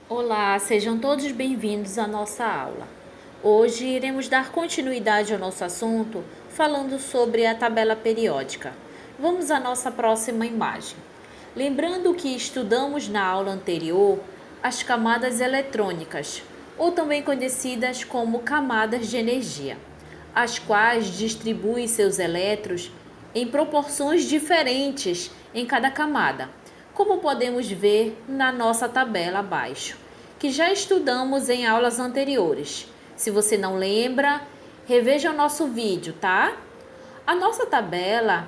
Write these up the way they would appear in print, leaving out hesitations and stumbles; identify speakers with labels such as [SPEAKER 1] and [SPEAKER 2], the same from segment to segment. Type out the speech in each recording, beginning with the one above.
[SPEAKER 1] Olá, sejam todos bem-vindos à nossa aula. Hoje iremos dar continuidade ao nosso assunto falando sobre a tabela periódica. Vamos à nossa próxima imagem. Lembrando que estudamos na aula anterior as camadas eletrônicas, ou também conhecidas como camadas de energia, as quais distribuem seus elétrons em proporções diferentes em cada camada, como podemos ver na nossa tabela abaixo, que já estudamos em aulas anteriores. Se você não lembra, reveja o nosso vídeo, tá? A nossa tabela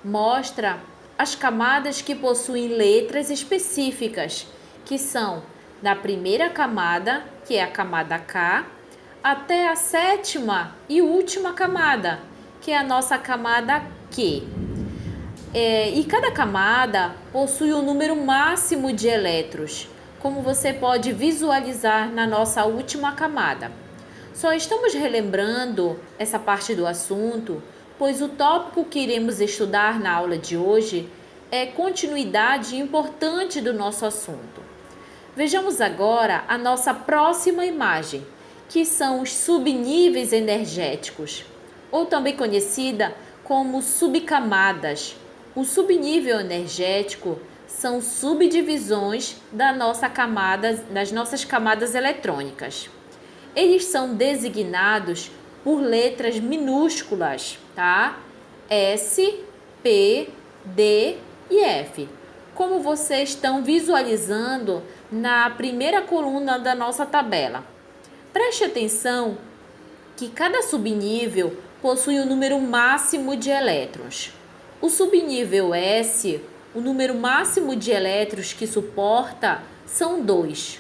[SPEAKER 1] mostra as camadas que possuem letras específicas, que são da primeira camada, que é a camada K, até a sétima e última camada, que é a nossa camada Q. E cada camada possui um número máximo de elétrons, como você pode visualizar na nossa última camada. Só estamos relembrando essa parte do assunto, pois o tópico que iremos estudar na aula de hoje é continuidade importante do nosso assunto. Vejamos agora a nossa próxima imagem, que são os subníveis energéticos, ou também conhecida como subcamadas. O subnível energético são subdivisões das nossas camadas eletrônicas. Eles são designados por letras minúsculas, tá? S, P, D e F, como vocês estão visualizando na primeira coluna da nossa tabela. Preste atenção que cada subnível possui um número máximo de elétrons. O subnível S, o número máximo de elétrons que suporta são 2.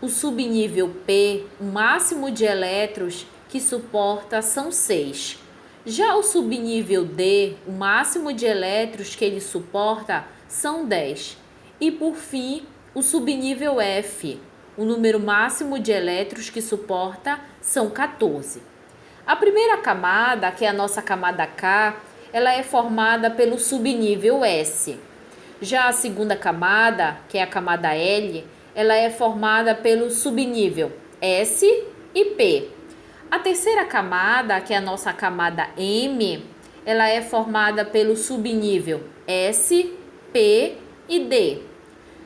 [SPEAKER 1] O subnível P, o máximo de elétrons que suporta são 6. Já o subnível D, o máximo de elétrons que ele suporta são 10. E por fim, o subnível F, o número máximo de elétrons que suporta são 14. A primeira camada, que é a nossa camada K, ela é formada pelo subnível S. Já a segunda camada, que é a camada L, ela é formada pelo subnível S e P. A terceira camada, que é a nossa camada M, ela é formada pelo subnível S, P e D.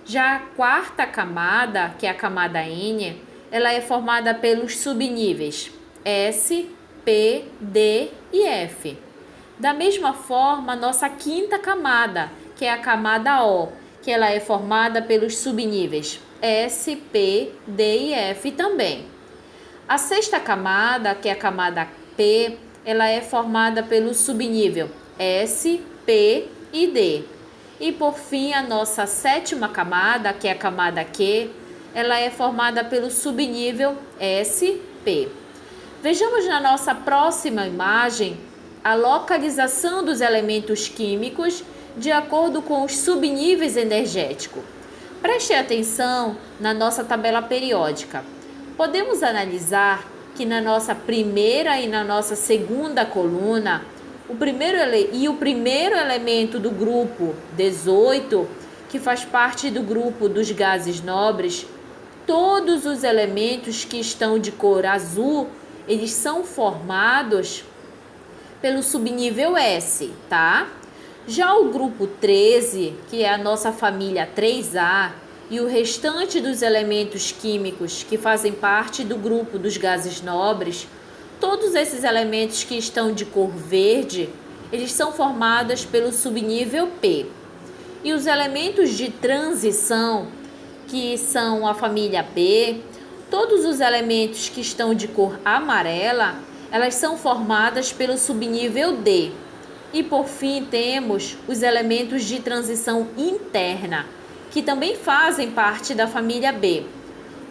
[SPEAKER 1] Já a quarta camada, que é a camada N, ela é formada pelos subníveis S, P, D e F. Da mesma forma, a nossa quinta camada, que é a camada O, que ela é formada pelos subníveis S, P, D e F também. A sexta camada, que é a camada P, ela é formada pelo subnível S, P e D. E por fim, a nossa sétima camada, que é a camada Q, ela é formada pelo subnível S, P. Vejamos na nossa próxima imagem a localização dos elementos químicos de acordo com os subníveis energéticos. Preste atenção na nossa tabela periódica. Podemos analisar que na nossa primeira e na nossa segunda coluna, o primeiro elemento do grupo 18, que faz parte do grupo dos gases nobres, todos os elementos que estão de cor azul, eles são formados pelo subnível S, tá? Já o grupo 13, que é a nossa família 3A, e o restante dos elementos químicos que fazem parte do grupo dos gases nobres, todos esses elementos que estão de cor verde, eles são formados pelo subnível P. E os elementos de transição, que são a família B, todos os elementos que estão de cor amarela, elas são formadas pelo subnível D. E por fim temos os elementos de transição interna, que também fazem parte da família B.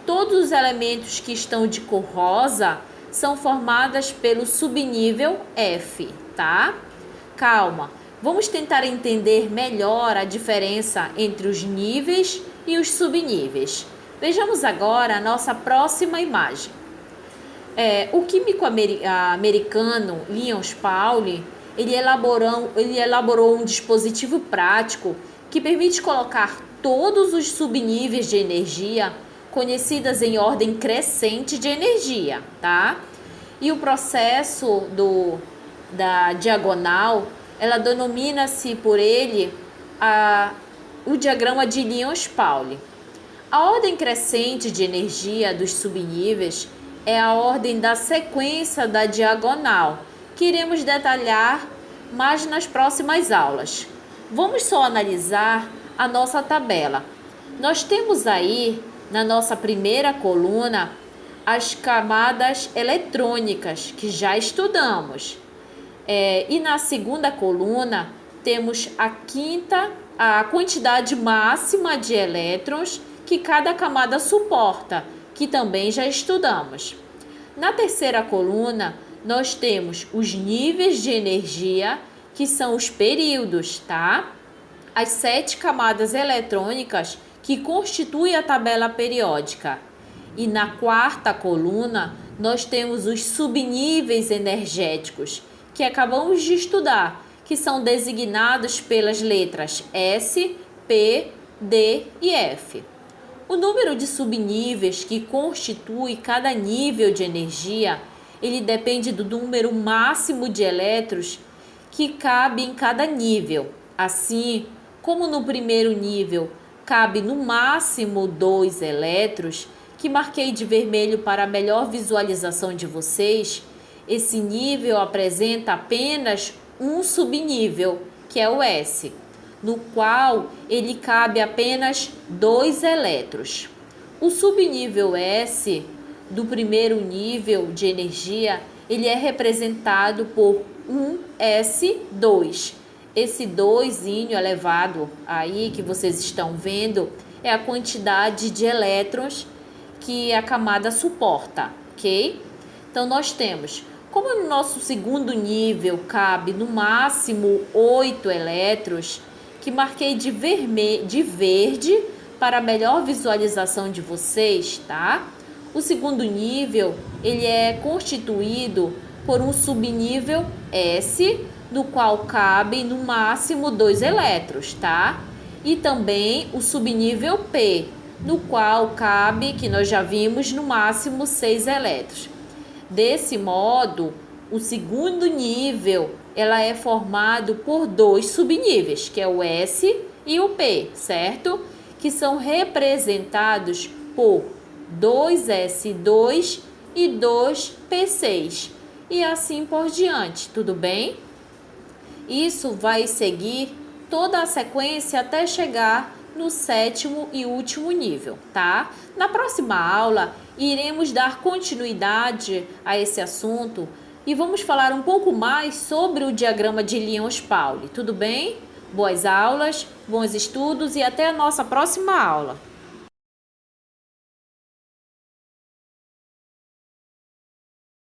[SPEAKER 1] Todos os elementos que estão de cor rosa são formados pelo subnível F, tá? Calma, vamos tentar entender melhor a diferença entre os níveis e os subníveis. Vejamos agora a nossa próxima imagem. O químico americano Linus Pauling, ele elaborou um dispositivo prático que permite colocar todos os subníveis de energia conhecidas em ordem crescente de energia, tá? E o processo da diagonal, ela denomina-se por ele o diagrama de Lyons-Pauli. A ordem crescente de energia dos subníveis é a ordem da sequência da diagonal, que iremos detalhar mais nas próximas aulas. Vamos só analisar a nossa tabela. Nós temos aí, na nossa primeira coluna, as camadas eletrônicas, que já estudamos. E na segunda coluna, temos a quantidade máxima de elétrons que cada camada suporta, que também já estudamos. Na terceira coluna, nós temos os níveis de energia, que são os períodos, tá? As 7 camadas eletrônicas que constituem a tabela periódica. E na quarta coluna, nós temos os subníveis energéticos, que acabamos de estudar, que são designados pelas letras S, P, D e F. O número de subníveis que constitui cada nível de energia, ele depende do número máximo de elétrons que cabe em cada nível. Assim, como no primeiro nível cabe no máximo 2 elétrons, que marquei de vermelho para melhor visualização de vocês, esse nível apresenta apenas um subnível, que é o S, no qual ele cabe apenas 2 elétrons. O subnível S do primeiro nível de energia, ele é representado por um S2. Esse 2 elevado aí que vocês estão vendo é a quantidade de elétrons que a camada suporta, ok? Então nós temos, como no nosso segundo nível cabe no máximo 8 elétrons, que marquei de verde para melhor visualização de vocês, tá? O segundo nível, ele é constituído por um subnível S, no qual cabe no máximo 2 elétrons, tá? E também o subnível P, no qual cabe, que nós já vimos, no máximo 6 elétrons. Desse modo, o segundo nível, ela é formado por 2 subníveis, que é o S e o P, certo? Que são representados por 2S2 e 2P6, e assim por diante, tudo bem? Isso vai seguir toda a sequência até chegar no 7º e último nível, tá? Na próxima aula, iremos dar continuidade a esse assunto e vamos falar um pouco mais sobre o diagrama de Lyons-Pauli, tudo bem? Boas aulas, bons estudos e até a nossa próxima aula.